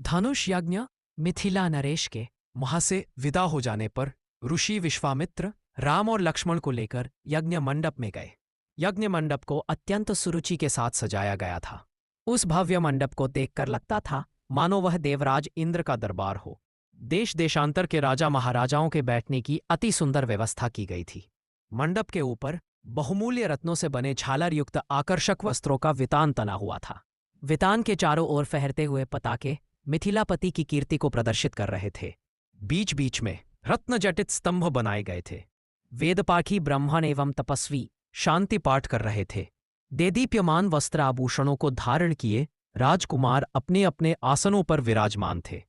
धनुष यज्ञ। मिथिला नरेश के वहां से विदा हो जाने पर ऋषि विश्वामित्र राम और लक्ष्मण को लेकर यज्ञ मंडप में गए। यज्ञ मंडप को अत्यंत सुरुचि के साथ सजाया गया था। उस भव्य मंडप को देखकर लगता था मानो वह देवराज इंद्र का दरबार हो। देश देशांतर के राजा महाराजाओं के बैठने की अति सुंदर व्यवस्था की गई थी। मंडप के ऊपर बहुमूल्य रत्नों से बने झालर युक्त आकर्षक वस्त्रों का वितान तना हुआ था। वितान के चारों ओर फहरते हुए पताके मिथिलापति की कीर्ति को प्रदर्शित कर रहे थे। बीच बीच में रत्नजटित स्तंभ बनाए गए थे। वेदपाठी ब्राह्मण एवं तपस्वी शांति पाठ कर रहे थे। देदीप्यमान वस्त्र आभूषणों को धारण किए राजकुमार अपने अपने आसनों पर विराजमान थे।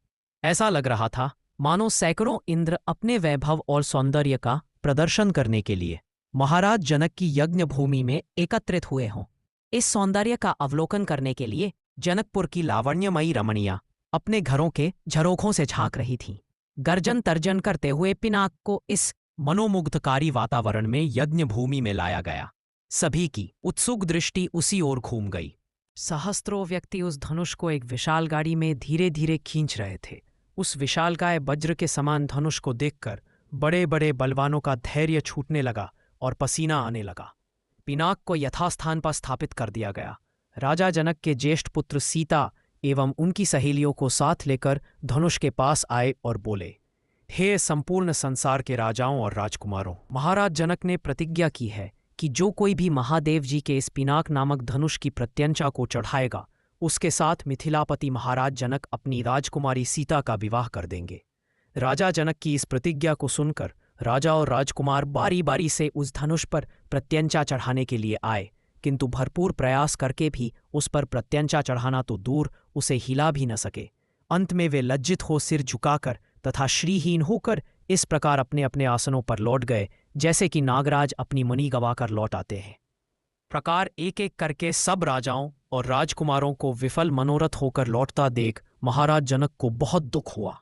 ऐसा लग रहा था मानो सैकड़ों इंद्र अपने वैभव और सौंदर्य का प्रदर्शन करने के लिए महाराज जनक की यज्ञ भूमि में एकत्रित हुए हों। इस सौंदर्य का अवलोकन करने के लिए जनकपुर की लावण्यमयी रमणियां अपने घरों के झरोखों से झांक रही थीं। गर्जन तर्जन करते हुए पिनाक को इस मनोमुग्धकारी वातावरण में यज्ञ भूमि में लाया गया। सभी की उत्सुक दृष्टि उसी ओर घूम गई। सहस्त्रों व्यक्ति उस धनुष को एक विशाल गाड़ी में धीरे धीरे खींच रहे थे। उस विशालकाय वज्र के समान धनुष को देखकर बड़े बड़े बलवानों का धैर्य छूटने लगा और पसीना आने लगा। पिनाक को यथास्थान पर स्थापित कर दिया गया। राजा जनक के ज्येष्ठ पुत्र सीता एवं उनकी सहेलियों को साथ लेकर धनुष के पास आए और बोले, हे संपूर्ण संसार के राजाओं और राजकुमारों, महाराज जनक ने प्रतिज्ञा की है कि जो कोई भी महादेव जी के इस पिनाक नामक धनुष की प्रत्यंचा को चढ़ाएगा उसके साथ मिथिलापति महाराज जनक अपनी राजकुमारी सीता का विवाह कर देंगे। राजा जनक की इस प्रतिज्ञा को सुनकर राजा और राजकुमार बारी बारी से उस धनुष पर प्रत्यंचा चढ़ाने के लिए आए, किंतु भरपूर प्रयास करके भी उस पर प्रत्यंचा चढ़ाना तो दूर, उसे हिला भी न सके। अंत में वे लज्जित हो सिर झुकाकर तथा श्रीहीन होकर इस प्रकार अपने अपने आसनों पर लौट गए जैसे कि नागराज अपनी मणि गवाकर लौट आते हैं। प्रकार एक एक करके सब राजाओं और राजकुमारों को विफल मनोरथ होकर लौटता देख महाराज जनक को बहुत दुख हुआ।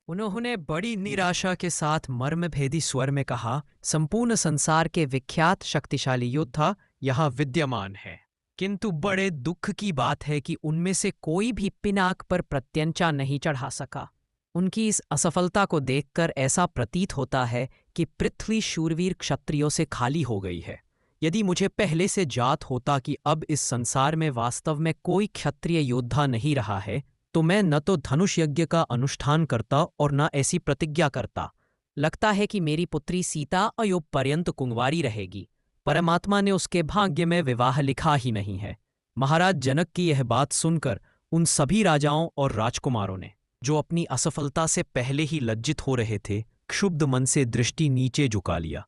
उन्होंने बड़ी निराशा के साथ मर्मभेदी स्वर में कहा, संपूर्ण संसार के विख्यात शक्तिशाली योद्धा यहाँ विद्यमान है, किंतु बड़े दुख की बात है कि उनमें से कोई भी पिनाक पर प्रत्यंचा नहीं चढ़ा सका। उनकी इस असफलता को देखकर ऐसा प्रतीत होता है कि पृथ्वी शूरवीर क्षत्रियों से खाली हो गई है। यदि मुझे पहले से जात होता कि अब इस संसार में वास्तव में कोई क्षत्रिय योद्धा नहीं रहा है, तो मैं न तो धनुष यज्ञ का अनुष्ठान करता और न ऐसी प्रतिज्ञा करता। लगता है कि मेरी पुत्री सीता अयोग पर्यंत कुंवारी रहेगी। परमात्मा ने उसके भाग्य में विवाह लिखा ही नहीं है। महाराज जनक की यह बात सुनकर उन सभी राजाओं और राजकुमारों ने, जो अपनी असफलता से पहले ही लज्जित हो रहे थे, क्षुब्ध मन से दृष्टि नीचे झुका लिया।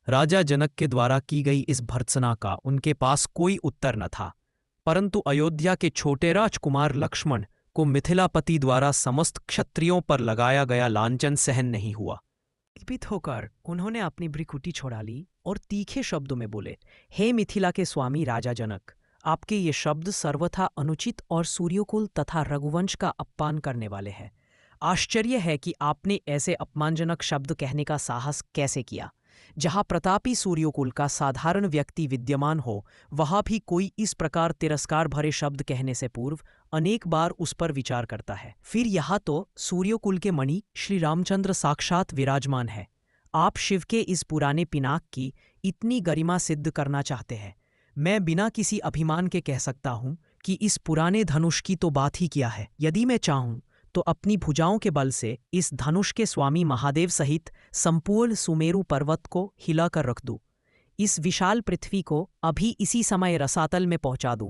राजा जनक के द्वारा की गई इस भर्त्सना का उनके पास कोई उत्तर न था, परंतु अयोध्या के छोटे राजकुमार लक्ष्मण को मिथिलापति द्वारा समस्त क्षत्रियों पर लगाया गया लांछन सहन नहीं हुआ। भयभीत होकर उन्होंने अपनी भ्रिकुटी छोड़ा ली और तीखे शब्दों में बोले, हे मिथिला के स्वामी राजा जनक, आपके ये शब्द सर्वथा अनुचित और सूर्यकुल तथा रघुवंश का अपमान करने वाले हैं। आश्चर्य है कि आपने ऐसे अपमानजनक शब्द कहने का साहस कैसे किया। जहाँ प्रतापी सूर्यकुल का साधारण व्यक्ति विद्यमान हो, वहाँ भी कोई इस प्रकार तिरस्कार भरे शब्द कहने से पूर्व अनेक बार उस पर विचार करता है। फिर यहाँ तो सूर्यकुल के मणि श्री रामचंद्र साक्षात विराजमान है। आप शिव के इस पुराने पिनाक की इतनी गरिमा सिद्ध करना चाहते हैं। मैं बिना किसी अभिमान के कह सकता हूँ कि इस पुराने धनुष की तो बात ही क्या है। यदि मैं चाहूँ तो अपनी भुजाओं के बल से इस धनुष के स्वामी महादेव सहित संपूर्ण सुमेरु पर्वत को हिलाकर रख दूं। इस विशाल पृथ्वी को अभी इसी समय रसातल में पहुंचा दूं।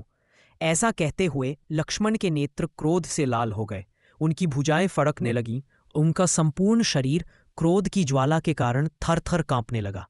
ऐसा कहते हुए लक्ष्मण के नेत्र क्रोध से लाल हो गए। उनकी भुजाएं फड़कने लगीं। उनका संपूर्ण शरीर क्रोध की ज्वाला के कारण थर थर कांपने लगा।